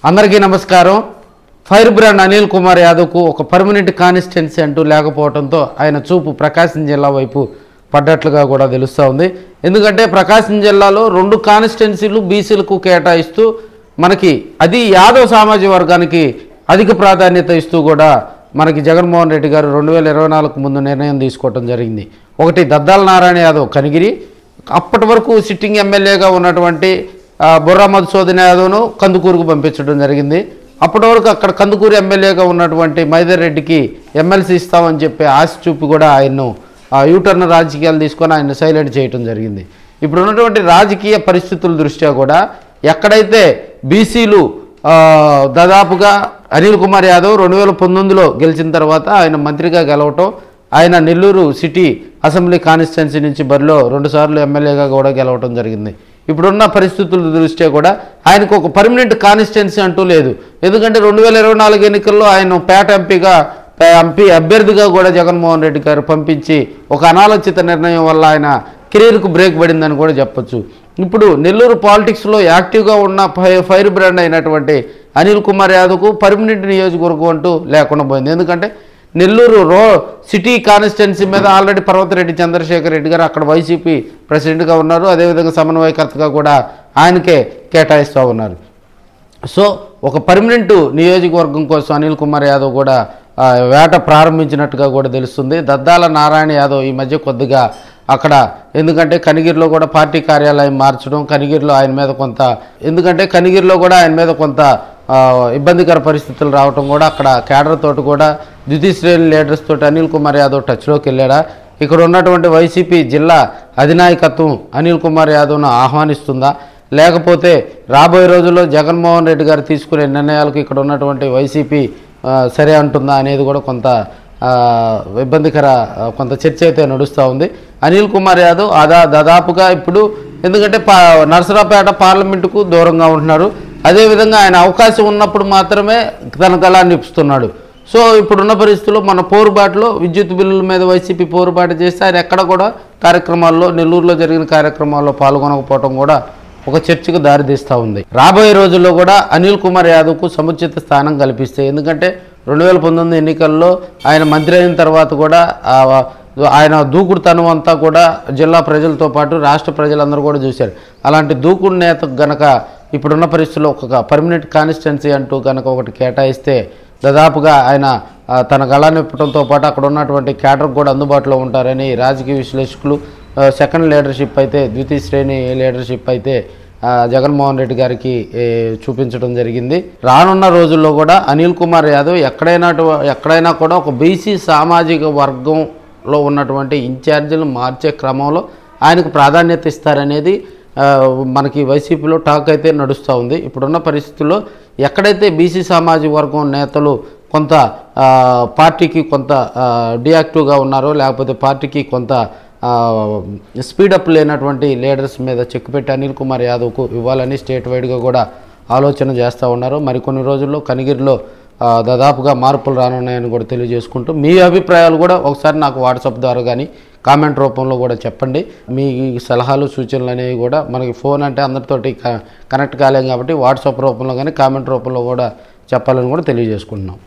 అందరికీ నమస్కారం. Fire brand Anil Kumar యాదవ్కు ఒక పర్మనెంట్ కాన్స్టిట్యున్సీ అంటూ లేకపోవడంతో ఆయన చూపు ప్రకాశం జిల్లా వైపు పడ్డట్లుగా కూడా తెలుస్తూ ఉంది. ఎందుకంటే ప్రకాశం జిల్లాలో 2 కాన్స్టిట్యున్సీలు బీసీలకు కేటాయిస్తూ మనకి అది యాదవ్ సామాజిక వర్గానికి అధిక ప్రాధాన్యత ఇస్తూ కూడా మనకి జగన్మోహన్ రెడ్డి గారు 2024 ముందు నిర్ణయం తీసుకోవడం జరిగింది. ఒకటి దద్దాల నారాయణ యాదవ్ కనిగిరి, అప్పటి వరకు సిట్టింగ్ ఎమ్మెల్యేగా ఉన్నటువంటి బుర్రా మధుసూదన్ యాదవ్ను కందుకూరుకు పంపించడం జరిగింది. అప్పటి వరకు అక్కడ కందుకూరు ఎమ్మెల్యేగా ఉన్నటువంటి మైదర్ రెడ్డికి ఎమ్మెల్సీ ఇస్తామని చెప్పి ఆశ చూపి కూడా ఆయన్ను యూటర్న్ రాజకీయాలు తీసుకొని ఆయన సైలెంట్ చేయడం జరిగింది. ఇప్పుడు ఉన్నటువంటి రాజకీయ పరిస్థితుల దృష్ట్యా కూడా ఎక్కడైతే బీసీలు దాదాపుగా అనిల్ కుమార్ యాదవ్ 2019లో గెలిచిన తర్వాత ఆయన మంత్రిగా గెలవటం, ఆయన నెల్లూరు సిటీ అసెంబ్లీ కాన్స్టిట్యున్సీ నుంచి బరిలో 2 సార్లు ఎమ్మెల్యేగా కూడా గెలవటం జరిగింది. ఇప్పుడున్న పరిస్థితుల దృష్ట్యా కూడా ఆయనకు ఒక పర్మనెంట్ కాన్స్టిట్యున్సీ అంటూ లేదు. ఎందుకంటే 2024 ఎన్నికల్లో ఆయన పేట ఎంపీ అభ్యర్థిగా కూడా జగన్మోహన్ రెడ్డి గారు పంపించి ఒక అనాలోచిత నిర్ణయం వల్ల ఆయన కెరీర్కు బ్రేక్ పడిందని కూడా చెప్పొచ్చు. ఇప్పుడు నెల్లూరు పాలిటిక్స్లో యాక్టివ్గా ఉన్న ఫైర్ బ్రాండ్ అయినటువంటి అనిల్ కుమార్ యాదవ్కు పర్మనెంట్ నియోజకవర్గం అంటూ లేకుండా పోయింది. ఎందుకంటే నెల్లూరు సిటీ కాన్స్టిట్యున్సీ మీద ఆల్రెడీ పర్వతరెడ్డి చంద్రశేఖర్ రెడ్డి గారు అక్కడ వైసీపీ ప్రెసిడెంట్గా ఉన్నారు. అదేవిధంగా సమన్వయకర్తగా కూడా ఆయనకే కేటాయిస్తూ ఉన్నారు. సో ఒక పర్మనెంట్ నియోజకవర్గం కోసం అనిల్ కుమార్ యాదవ్ కూడా వేట ప్రారంభించినట్టుగా కూడా తెలుస్తుంది. దద్దాల నారాయణ యాదవ్ ఈ మధ్య కొద్దిగా అక్కడ ఎందుకంటే కనిగిరిలో కూడా పార్టీ కార్యాలయం మార్చడం, కనిగిరిలో ఆయన మీద కొంత ఇబ్బందికర పరిస్థితులు రావడం కూడా అక్కడ కేడర్ తోటి కూడా ద్వితీయ శ్రేణి లీడర్స్ తోటి అనిల్ కుమార్ యాదవ్ టచ్లోకి వెళ్ళాడా, ఇక్కడ ఉన్నటువంటి వైసీపీ జిల్లా అధినాయకత్వం అనిల్ కుమార్ యాదవ్ను ఆహ్వానిస్తుందా, లేకపోతే రాబోయే రోజుల్లో జగన్మోహన్ రెడ్డి గారు తీసుకునే నిర్ణయాలకు ఇక్కడ ఉన్నటువంటి వైసీపీ సరే అంటుందా అనేది కూడా కొంత ఇబ్బందికర కొంత చర్చ అయితే నడుస్తూ ఉంది. అనిల్ కుమార్ యాదవ్ దాదాపుగా ఇప్పుడు ఎందుకంటే నరసరావుపేట పార్లమెంటుకు దూరంగా ఉంటున్నారు. అదేవిధంగా ఆయన అవకాశం ఉన్నప్పుడు మాత్రమే తన గళాన్ని నిలుపుతున్నాడు. సో ఇప్పుడున్న పరిస్థితుల్లో మన పోరుబాటులో విద్యుత్ బిల్లుల మీద వైసీపీ పోరుబాటు చేస్తే ఆయన ఎక్కడ కూడా కార్యక్రమాల్లో నెల్లూరులో జరిగిన కార్యక్రమాల్లో పాల్గొనకపోవడం కూడా ఒక చర్చకు దారితీస్తూ ఉంది. రాబోయే రోజుల్లో కూడా అనిల్ కుమార్ యాదవ్కు సముచిత స్థానం కల్పిస్తే, ఎందుకంటే 2019 ఎన్నికల్లో ఆయన మంత్రి అయిన తర్వాత కూడా ఆయన దూకుడుతనం అంతా కూడా జిల్లా ప్రజలతో పాటు రాష్ట్ర ప్రజలందరూ కూడా చూశారు. అలాంటి దూకుడు నేతకు గనక ఇప్పుడున్న పరిస్థితుల్లో ఒక పర్మనెంట్ కాన్స్టిట్యున్సీ అంటూ కనుక ఒకటి కేటాయిస్తే దాదాపుగా ఆయన తన గళాన్ని ఇప్పడంతో పాటు అక్కడ ఉన్నటువంటి క్యాడర్కి కూడా అందుబాటులో ఉంటారని రాజకీయ విశ్లేషకులు, సెకండ్ లీడర్షిప్ అయితే ద్వితీయ శ్రేణి లీడర్షిప్ అయితే జగన్మోహన్ రెడ్డి గారికి చూపించడం జరిగింది. రానున్న రోజుల్లో కూడా అనిల్ కుమార్ యాదవ్ ఎక్కడైనా కూడా ఒక బీసీ సామాజిక వర్గంలో ఉన్నటువంటి ఇన్ఛార్జీలు మార్చే క్రమంలో ఆయనకు ప్రాధాన్యత ఇస్తారనేది మనకి వైసీపీలో టాక్ అయితే నడుస్తూ ఉంది. ఇప్పుడున్న పరిస్థితుల్లో ఎక్కడైతే బీసీ సామాజిక వర్గం నేతలు కొంత పార్టీకి కొంత డియాక్టివ్గా ఉన్నారో, లేకపోతే పార్టీకి కొంత స్పీడప్ లేనటువంటి లీడర్స్ మీద చెక్ పెట్టి అనిల్ కుమార్ యాదవ్కు ఇవ్వాలని స్టేట్ వైడ్గా కూడా ఆలోచన చేస్తూ ఉన్నారు. మరికొన్ని రోజుల్లో కనిగిరిలో దాదాపుగా మార్పులు రానున్నాయని కూడా తెలియజేసుకుంటూ మీ అభిప్రాయాలు కూడా ఒకసారి నాకు వాట్సాప్ ద్వారా కానీ కామెంట్ రూపంలో కూడా చెప్పండి. మీ సలహాలు సూచనలు అనేవి కూడా మనకి ఫోన్ అంటే అందరితోటి కనెక్ట్ కాలేం కాబట్టి వాట్సాప్ రూపంలో కానీ కామెంట్ రూపంలో కూడా చెప్పాలని కూడా తెలియజేసుకుంటున్నాం.